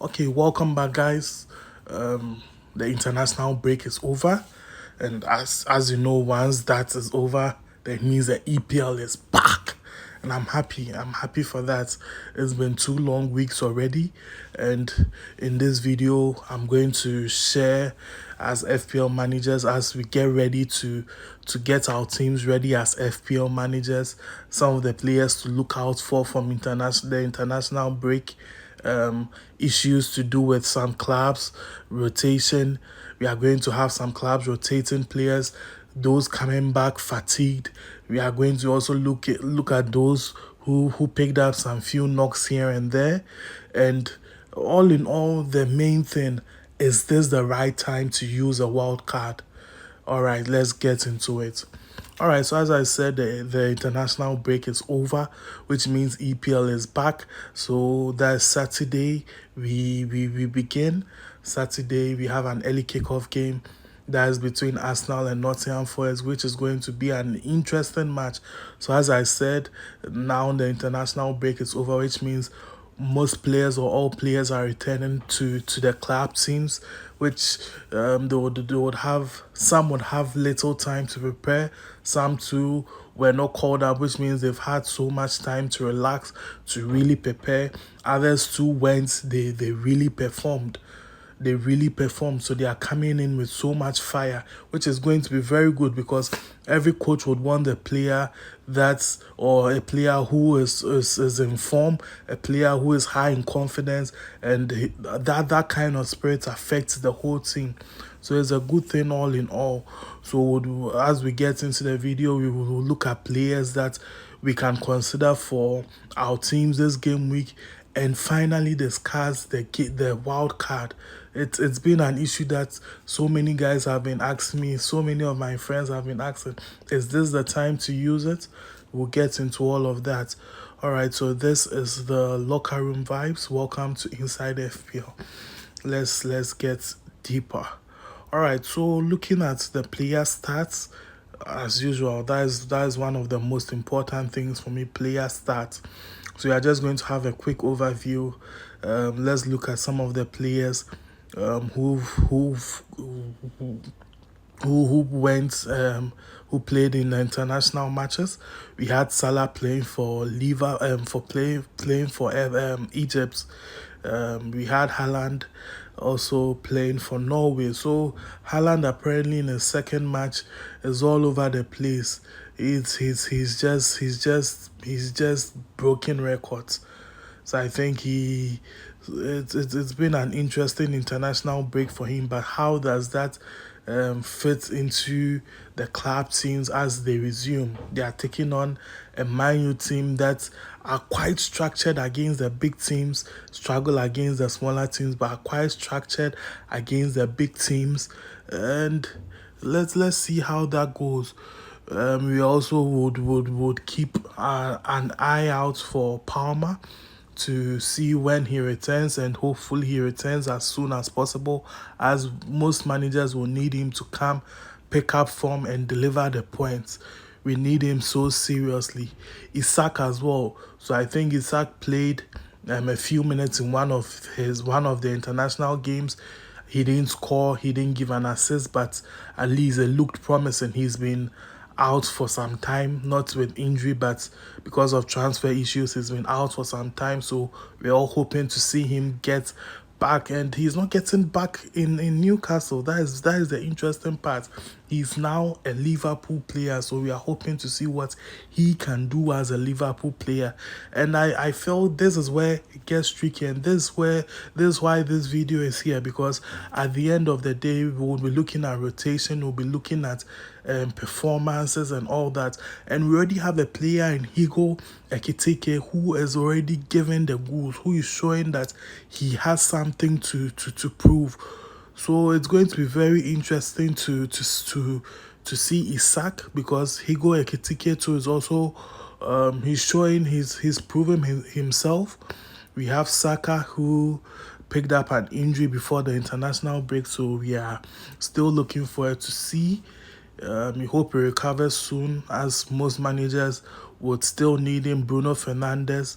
Okay, welcome back, guys. The international break is over, and as you know, once that is over, that means the EPL is back, and I'm happy. I'm happy for that. It's been 2 long weeks already, and in this video, I'm going to share as FPL managers as we get ready to get our teams ready as FPL managers. Some of the players to look out for from the international break, issues to do with some clubs rotation. We are going to have some clubs rotating players, those coming back fatigued. We are going to also look at those who picked up some few knocks here and there. And all in all, the main thing is, this the right time to use a wild card? All right, let's get into it. All right, so as I said, the international break is over, which means EPL is back. So that's Saturday. We begin. Saturday, we have an early kickoff game that is between Arsenal and Nottingham Forest, which is going to be an interesting match. So as I said, now the international break is over, which means most players or all players are returning to their club teams, which they would have, some would have little time to prepare, some too were not called up, which means they've had so much time to relax, to really prepare. Others too went, they really performed. So they are coming in with so much fire, which is going to be very good, because every coach would want a player that's, or a player who is in form, a player who is high in confidence, and that kind of spirit affects the whole team. So it's a good thing all in all. So as we get into the video, we will look at players that we can consider for our teams this game week, and finally discuss the wild card. It's been an issue that so many guys have been asking me, so many of my friends have been asking, is this the time to use it? We'll get into all of that. All right, so this is the locker room vibes. Welcome to Inside FPL. Let's get deeper. All right, so looking at the player stats, as usual, that is one of the most important things for me, player stats. So we are just going to have a quick overview. Let's look at some of the players who went who played in the international matches. We had Salah playing for playing for Egypt. We had Haaland also playing for Norway. So Haaland apparently in his second match is all over the place. He's just broken records. So I think it's been an interesting international break for him. But how does that fit into the club teams as they resume? They are taking on a Man U team that are quite structured against the big teams, struggle against the smaller teams, but are quite structured against the big teams. And let's see how that goes. We also would keep an eye out for Palmer to see when he returns, and hopefully he returns as soon as possible, as most managers will need him to come, pick up form and deliver the points. We need him so seriously. Isak as well. So I think Isak played a few minutes in one of the international games. He didn't score, he didn't give an assist, but at least it looked promising. He's been out for some time, not with injury, but because of transfer issues, he's been out for some time. So we're all hoping to see him get back, and he's not getting back in Newcastle. That is the interesting part. He's now a Liverpool player, so we are hoping to see what he can do as a Liverpool player. And I feel this is where it gets tricky, and this is why this video is here, because at the end of the day, we will be looking at rotation, we'll be looking at performances and all that. And we already have a player in Higo Ekitike who is already given the goals, who is showing that he has something to prove. So it's going to be very interesting to see Isak, because Higo Ekitike too is also he's showing he's proven himself. We have Saka, who picked up an injury before the international break, so we are still looking forward to see. We hope he recovers soon, as most managers would still need him. Bruno Fernandes,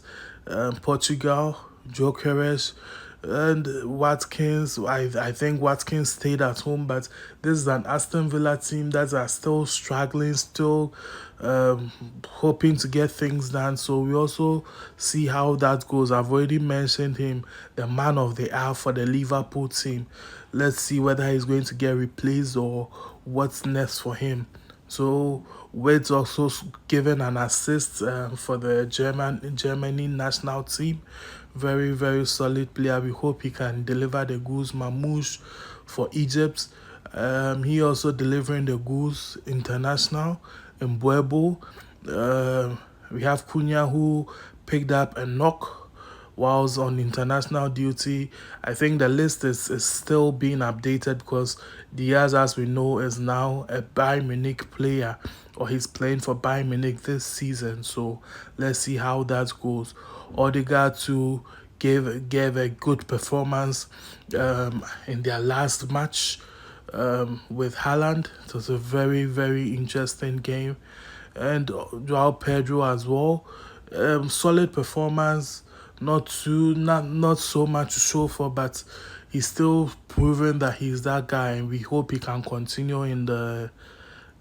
Portugal, Jokeres, and Watkins. I think Watkins stayed at home, but this is an Aston Villa team that are still struggling, still hoping to get things done. So we also see how that goes. I've already mentioned him, the man of the hour for the Liverpool team. Let's see whether he's going to get replaced or what's next for him. So Wade's also given an assist for the Germany national team. Very, very solid player. We hope he can deliver the goose. Mamouche for Egypt. He also delivering the goose international in Buebo. We have Cunha who picked up a knock whilst on international duty. I think the list is still being updated because Diaz, as we know, is now a Bayern Munich player, or he's playing for Bayern Munich this season. So let's see how that goes. Odegaard too gave a good performance in their last match with Haaland. It was a very, very interesting game. And Joao Pedro as well. Solid performance, not so much to show for, but he's still proven that he's that guy, and we hope he can continue in the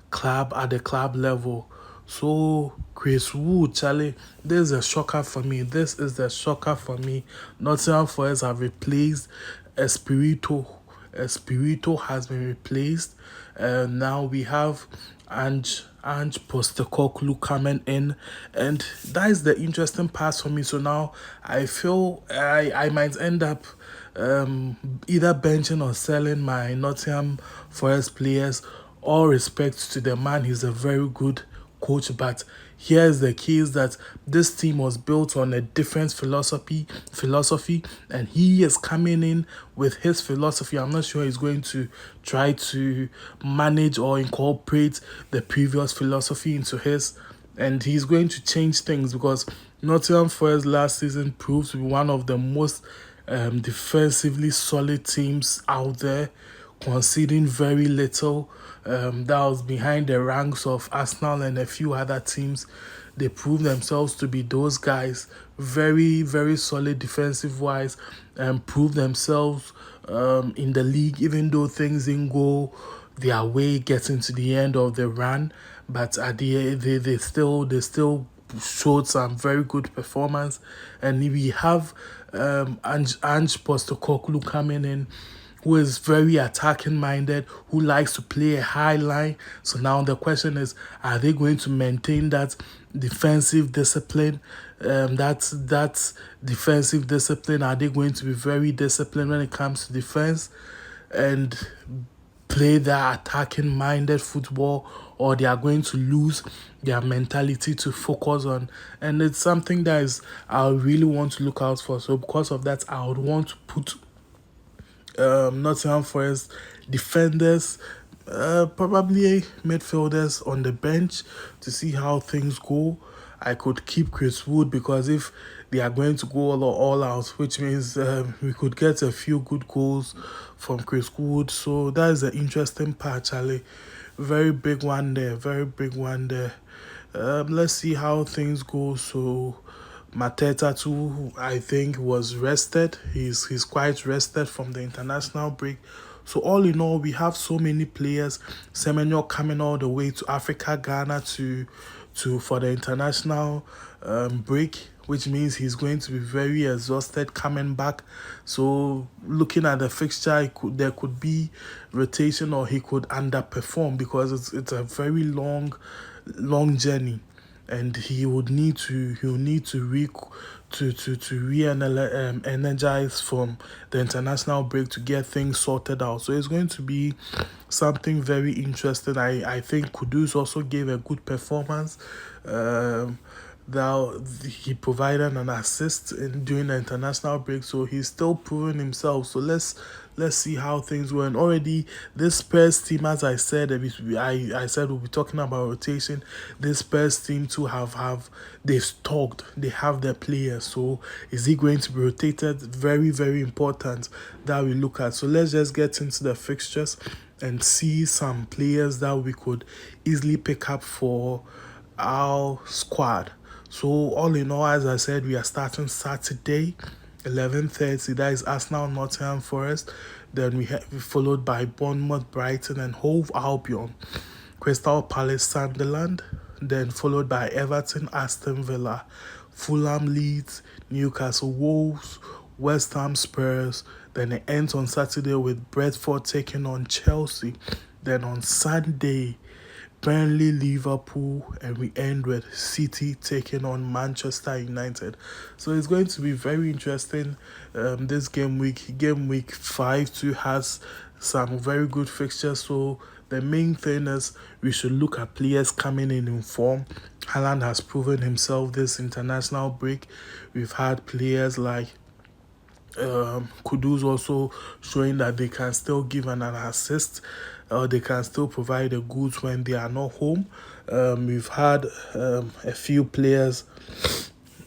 club at the club level. So Chris Wood, Charlie, this is a shocker for me. This is the shocker for me. Nottingham Forest have replaced Espirito. Espirito has been replaced. Now we have Ange Postecoglou coming in, and that is the interesting part for me. So now I feel I might end up either benching or selling my Nottingham Forest players. All respect to the man, he's a very good coach, but here's the key is that this team was built on a different philosophy, and he is coming in with his philosophy. I'm not sure he's going to try to manage or incorporate the previous philosophy into his, and he's going to change things because Nottingham Forest last season proved to be one of the most defensively solid teams out there, conceding very little. That was behind the ranks of Arsenal and a few other teams. They proved themselves to be those guys, very, very solid defensive wise, and proved themselves in the league, even though things didn't go their way getting to the end of the run. But at the they still showed some very good performance, and we have Ange Postecoglou coming in, who is very attacking minded, who likes to play a high line. So now the question is, are they going to maintain that defensive discipline? That defensive discipline, are they going to be very disciplined when it comes to defense and play that attacking minded football, or they are going to lose their mentality to focus on? And it's something that is I really want to look out for. So because of that, I would want to put Nottingham Forest defenders, probably midfielders on the bench to see how things go. I could keep Chris Wood because if they are going to go all out, which means we could get a few good goals from Chris Wood. So that is an interesting part, Charlie. Very big one there, very big one there. Let's see how things go. So Mateta too, I think, was rested. He's quite rested from the international break. So all in all, we have so many players. Semenyo coming all the way to Africa, Ghana to for the international break, which means he's going to be very exhausted coming back. So looking at the fixture, there could be rotation, or he could underperform because it's a very long journey, and he will need to re-energize from the international break to get things sorted out. So it's going to be something very interesting. I think Kudus also gave a good performance. That he provided an assist during the international break, so he's still proving himself. So let's see how things go. And already this Spurs team, as I said, I said we'll be talking about rotation. This Spurs team too they've stocked. They have their players. So is he going to be rotated? Very, very important that we look at. So let's just get into the fixtures and see some players that we could easily pick up for our squad. So all in all, as I said, we are starting Saturday. 11:30, that is Arsenal Nottingham Forest. Then we have followed by Bournemouth Brighton and Hove Albion, Crystal Palace Sunderland, then followed by Everton Aston Villa, Fulham Leeds, Newcastle Wolves, West Ham Spurs. Then it ends on Saturday with Brentford taking on Chelsea. Then on Sunday, Burnley, Liverpool, and we end with City taking on Manchester United. So it's going to be very interesting. This game week, game week 5 too, has some very good fixtures. So the main thing is we should look at players coming in form. Haaland has proven himself this international break. We've had players like Kudus also showing that they can still give an assist, they can still provide the goods when they are not home. We've had a few players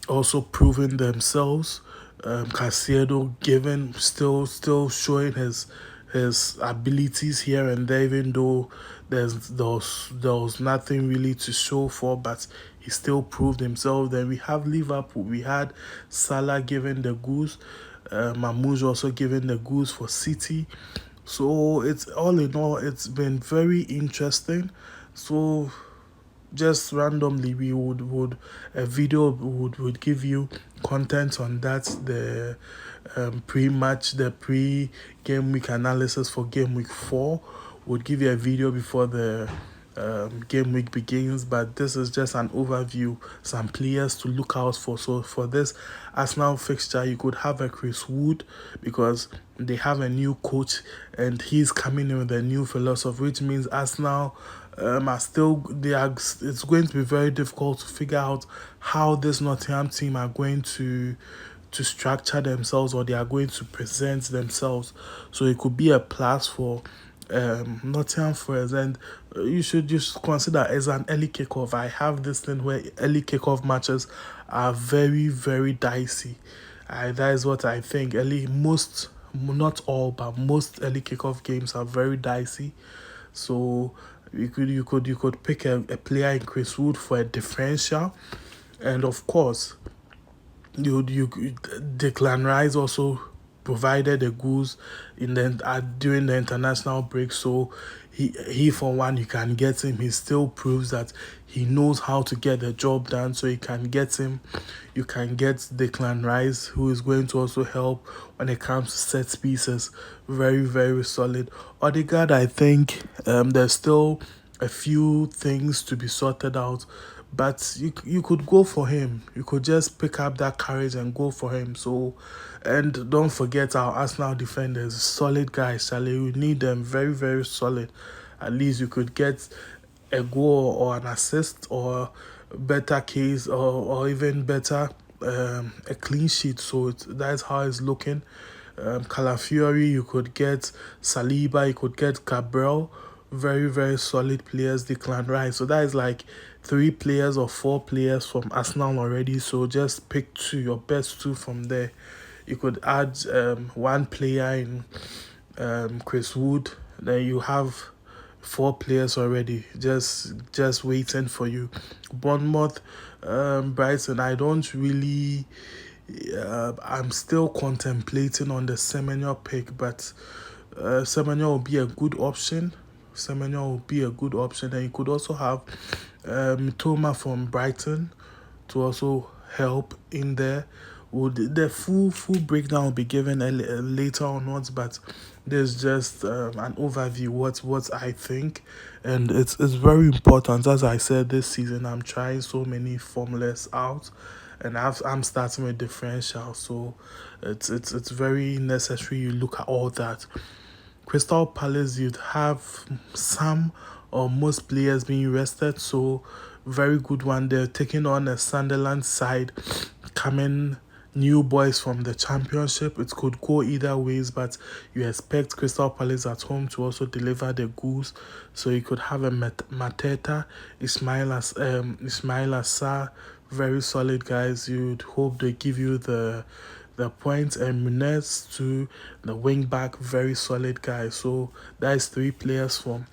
also proving themselves. Caicedo given still showing his abilities here and there, even though there was nothing really to show for, but he still proved himself. Then we have Liverpool. We had Salah giving the goose, Mamouche also giving the goose for City. So it's all in all, it's been very interesting. So just randomly we would a video would give you content on that, the pre-match, the pre-game week analysis for game week 4 would give you a video before the game week begins, but this is just an overview, some players to look out for. So for this Arsenal fixture, you could have a Chris Wood, because they have a new coach and he's coming in with a new philosophy, which means Arsenal are still it's going to be very difficult to figure out how this Nottingham team are going to structure themselves, or they are going to present themselves. So it could be a plus for Nottingham Forest, and you should just consider as an early kickoff. I have this thing where early kickoff matches are very, very dicey. That is what I think. Most, not all, but most early kickoff games are very dicey. So you could pick a player in Chris Wood for a differential, and of course you Declan Rice also provided the goals during the international break. So he for one, you can get him. He still proves that he knows how to get the job done. So you can get him. You can get Declan Rice, who is going to also help when it comes to set pieces. Very, very solid. Odegaard, I think there's still a few things to be sorted out, but you could go for him. You could just pick up that courage and go for him. So, and don't forget our Arsenal defenders, solid guys, Charlie. We need them, very, very solid. At least you could get a goal or an assist, or better case, or even better, a clean sheet. So that's how it's looking. Calafiori, you could get Saliba, you could get Cabral, very, very solid players. Declan Rice. So that is like 3 players or 4 players from Arsenal already. So just pick your best 2 from there. You could add 1 player in Chris Wood. Then you have 4 players already, just waiting for you. Bournemouth, Brighton. I don't really. I'm still contemplating on the Semenyo pick, but Semenyo will be a good option. And you could also have Mitoma from Brighton to also help in there. The full breakdown will be given later onwards, but there's just an overview what I think, and it's very important. As I said, this season I'm trying so many formulas out, and I'm starting with differential, so it's very necessary you look at all that. Crystal Palace, you'd have some or most players being rested, so very good one. They're taking on a Sunderland side, coming new boys from the Championship. It could go either ways, but you expect Crystal Palace at home to also deliver the goals. So you could have a Mateta, Ismail Assar, very solid guys. You'd hope they give you the points, and Munez to the wing back, very solid guy. So that is 3 players from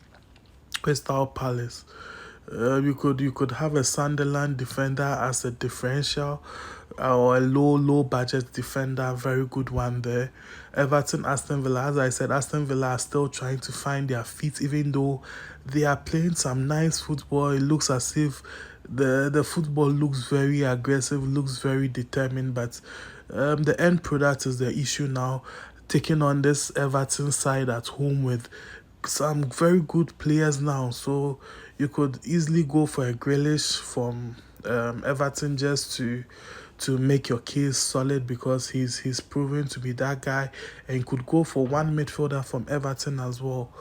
Crystal Palace. You could have a Sunderland defender as a differential. or a low budget defender, very good one there. Everton, Aston Villa, as I said, Aston Villa are still trying to find their feet, even though they are playing some nice football. It looks as if the football looks very aggressive, looks very determined, but the end product is the issue now. Taking on this Everton side at home with some very good players now, so you could easily go for a Grealish from Everton just to make your case solid, because he's proven to be that guy, and you could go for one midfielder from Everton as well.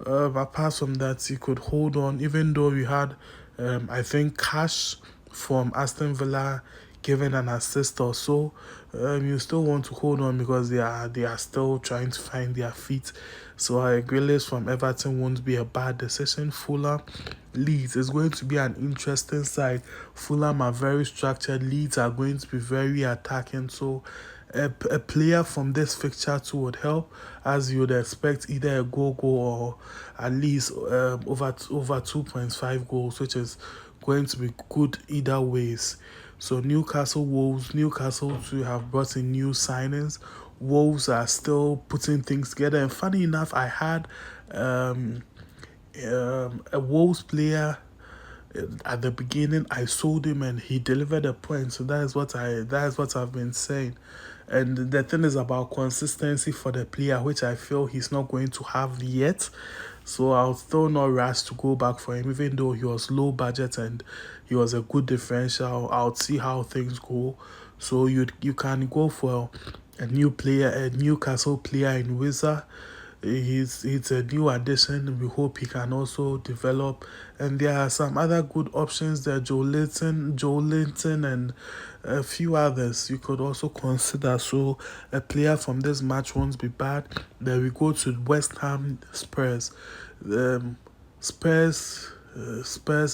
Apart from that, you could hold on, even though you had, I think, Cash from Aston Villa giving an assist or so. You still want to hold on because they are still trying to find their feet. So Grealish from Everton won't be a bad decision. Fulham, Leeds is going to be an interesting side. Fulham are very structured. Leeds are going to be very attacking. So a player from this fixture too would help, as you would expect either a goal or at least over 2.5 goals, which is going to be good either ways. So Newcastle Wolves, Newcastle too have brought in new signings. Wolves are still putting things together, and funny enough, I had a Wolves player at the beginning. I sold him and he delivered a point. So that is what I've been saying. And the thing is about consistency for the player, which I feel he's not going to have yet. So I'll still not rush to go back for him, even though he was low budget and he was a good differential. I'll see how things go. So you can go for a new player, a Newcastle player in Wizard. He's a new addition. We hope he can also develop. And there are some other good options there. Joe Linton, and a few others you could also consider. So a player from this match won't be bad. Then we go to West Ham Spurs. Spurs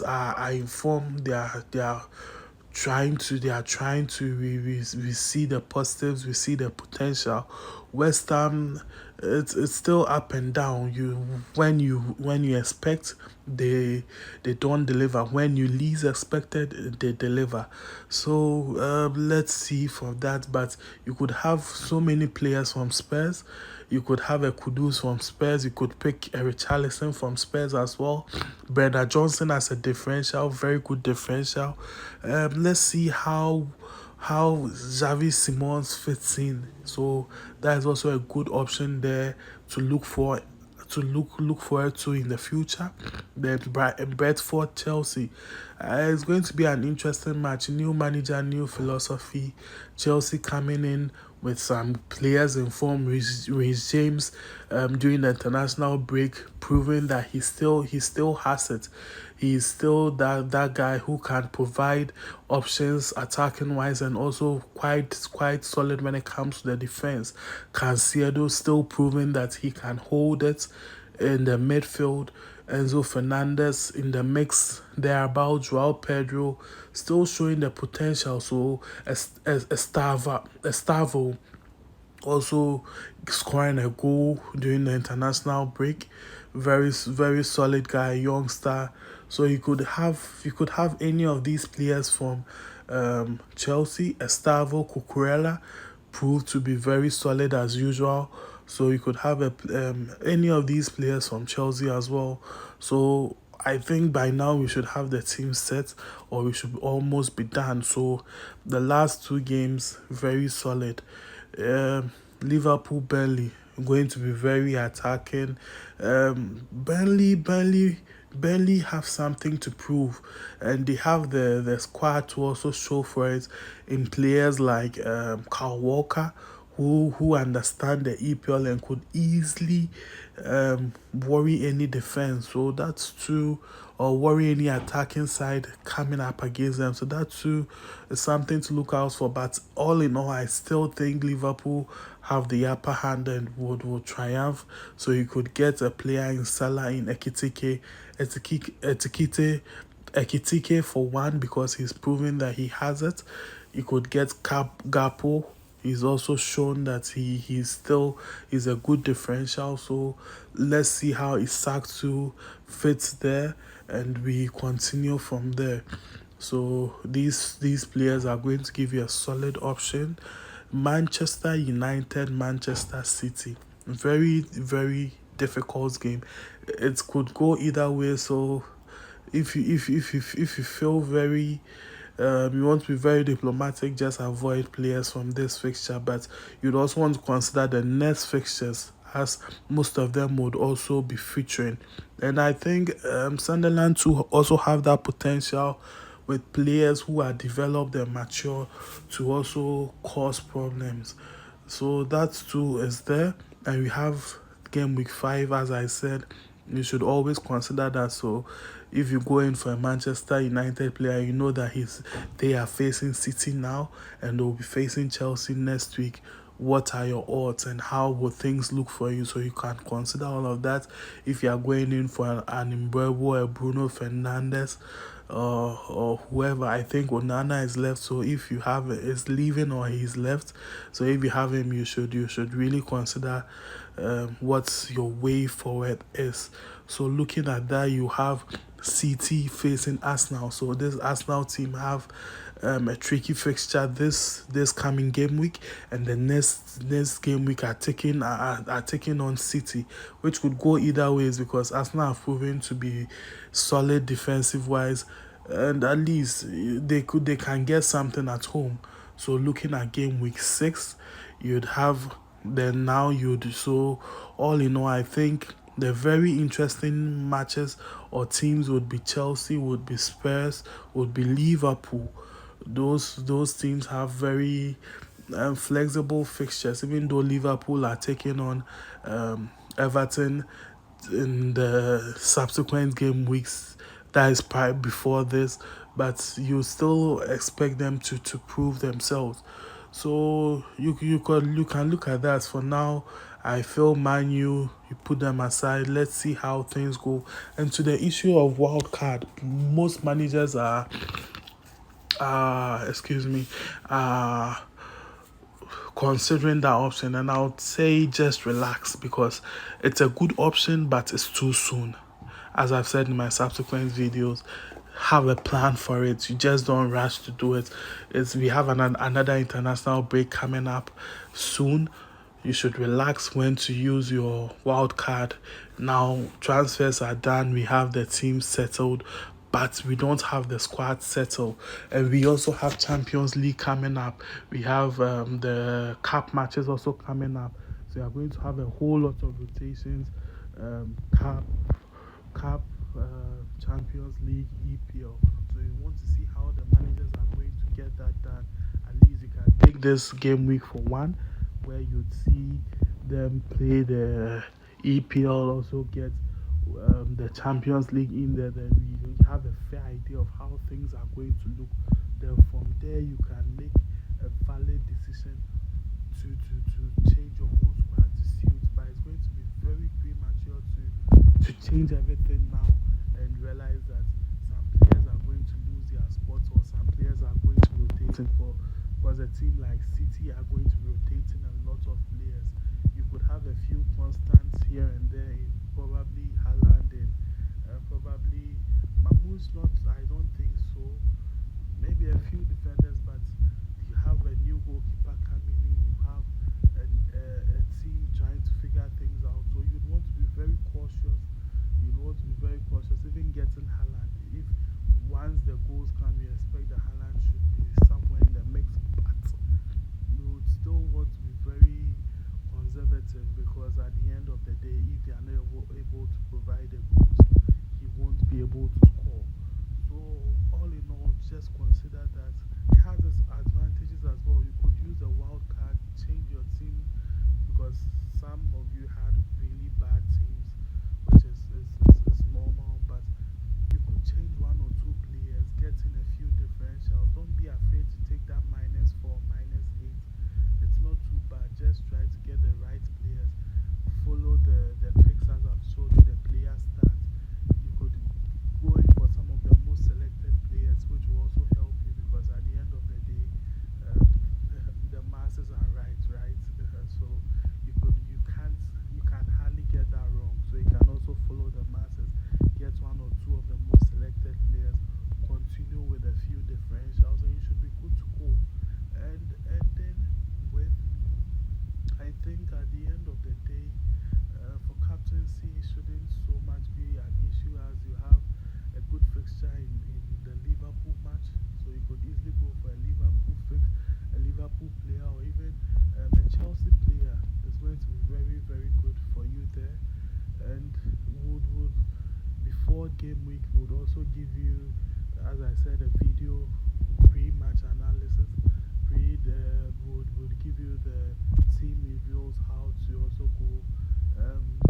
are informed. They are trying to we see the positives, we see the potential. West Ham, it's still up and down. When you expect, they don't deliver. When you least expected, they deliver. So let's see for that. But you could have so many players from Spurs. You could have a Kudus from Spurs. You could pick a Richarlison from Spurs as well. Brendan Johnson as a differential, very good differential. Let's see how Xavi Simons fits in. So that is also a good option there to look forward to in the future. Then Brentford Chelsea. It's going to be an interesting match. New manager, new philosophy. Chelsea coming in with some players in form. Reece James during the international break, proving that he still has it. He's still that guy who can provide options attacking wise, and also quite solid when it comes to the defense. Cancelo still proving that he can hold it in the midfield. Enzo Fernandez in the mix thereabouts. Joao Pedro still showing the potential. So Estavo also scoring a goal during the international break. Very solid guy, youngster. So you could have any of these players from Chelsea. Estavo, Cucurella proved to be very solid as usual. So you could have any of these players from Chelsea as well. So I think by now we should have the team set, or we should almost be done. So the last two games, very solid. Liverpool, Burnley, going to be very attacking. Burnley have something to prove, and they have the squad to also show for it in players like Kyle Walker, who understand the EPL and could easily worry any defense. So that's true, or worry any attacking side coming up against them. So that too is something to look out for. But all in all, I still think Liverpool have the upper hand and would triumph. So you could get a player in Salah, in Ekitike for one, because he's proven that he has it. You could get Gapo. He's also shown that he's still is a good differential. So let's see how Isak too fits there, and we continue from there. So these players are going to give you a solid option. Manchester United, Manchester City. Very, very difficult game. It could go either way. So if you feel very you want to be very diplomatic, just avoid players from this fixture. But you'd also want to consider the next fixtures, as most of them would also be featuring. And I think Sunderland too also have that potential with players who are developed and mature to also cause problems. So that too is there. And we have game week 5, as I said. You should always consider that. So if you go in for a Manchester United player, you know that they are facing City now and they'll be facing Chelsea next week. What are your odds and how will things look for you? So you can consider all of that. If you are going in for an Mbeumo, a Bruno Fernandes, or whoever. I think Onana is left, so if you have is leaving or he's left, so if you have him, you should really consider what your way forward is. So looking at that, you have City facing Arsenal. So this Arsenal team have a tricky fixture this coming game week, and the next game week are taking on City, which could go either ways because Arsenal have proven to be solid defensive wise, and at least they can get something at home. So looking at game week 6, you'd have then now you'd so all in all, I think the very interesting matches or teams would be Chelsea, would be Spurs, would be Liverpool. Those teams have very flexible fixtures. Even though Liverpool are taking on Everton in the subsequent game weeks, that is prior before this, but you still expect them to prove themselves. So you can look at that. For now, I feel Man U, you put them aside. Let's see how things go. And to the issue of wild card, most managers are excuse me, considering that option, and I would say just relax because it's a good option, but it's too soon. As I've said in my subsequent videos, have a plan for it. You just don't rush to do it. We have another international break coming up soon. You should relax when to use your wild card. Now transfers are done. We have the team settled, but we don't have the squad settled. And we also have Champions League coming up. We have the cup matches also coming up. So we are going to have a whole lot of rotations. Cup, Champions League, EPL. So you want to see how the managers are going to get that done. At least you can take this game week for one, where you'd see them play the EPL, also get the Champions League in there. Then we have a fair idea of how things are going to look. Then from there, you can make a valid decision to change your whole squad to suit. But it's going to be very premature to change everything now and realize that some players are going to lose their spots or some players are going to rotate for, because a team like City are going to be rotating a lot of players. You could have a few constants here and there in probably Haaland and probably Mahmoud's not, I don't think so. Maybe a few defenders, but you have a new goalkeeper coming in, you have a team trying to figure things out. So you'd want to be very cautious. You'd want to be very cautious, even getting Haaland. If once the goals come, you expect the Haaland should be somewhere in the mix, but you would still want to be very conservative because at the end of the day, if they are not able to provide the goals, he won't be able to score. So all in all, just consider that it has its advantages as well. You could use a wild card, change your team, because some of you had really bad teams, which is normal, but you could change one or two players, get in a few differentials. Don't be afraid to take that -4, -8. It's not too bad. Just try to get the right players. Follow the picks as I've showed you, the player stats. You could go in for some of the most selected players, which will also help you because at the end of the day, the masses are right, right? So you can hardly get that wrong. So you can also follow the masses, get one or two of the most selected players, continue with a few going to be very, very good for you there. And would before game week would also give you, as I said, a video pre-match analysis. Would give you the team reveals, how to also go,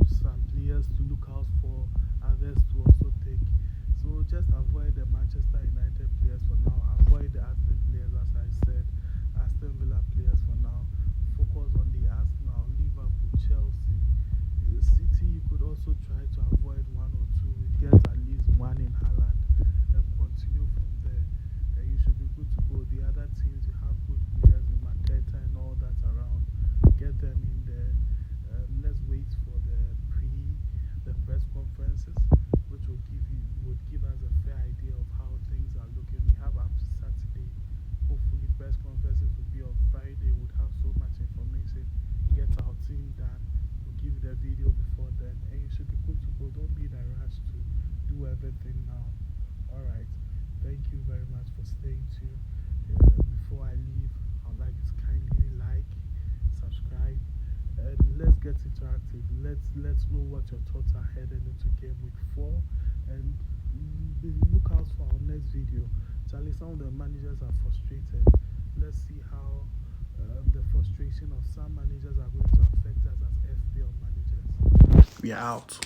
some players to look out for, others to also take. So just avoid the Manchester United players for now. Avoid the Aston players, as I said. Aston Villa players for now. Focus on the Arsenal, Liverpool, Chelsea. City, you could also try to avoid one or two. Get at least one in Haaland and continue from there. And you should be good to go. The other teams, you have good players in Mateta and all that around. Get them in there. Let's wait for the press conferences, which would give us a fair idea of how things are looking. We have up to Saturday. Hopefully, press conferences will be on Friday. Would have so much information. Get our team done. We'll give you the video before then, and you should be good to go. Don't be in a rush to do everything now. Alright, thank you very much for staying tuned. Before I leave, I'd like to kindly like, subscribe, and let's get interactive. Let's know what your thoughts are heading into game week 4, and look out for our next video. Charlie, some of the managers are frustrated. Let's see how the frustration of some managers are going to affect us as FPL managers. We are out.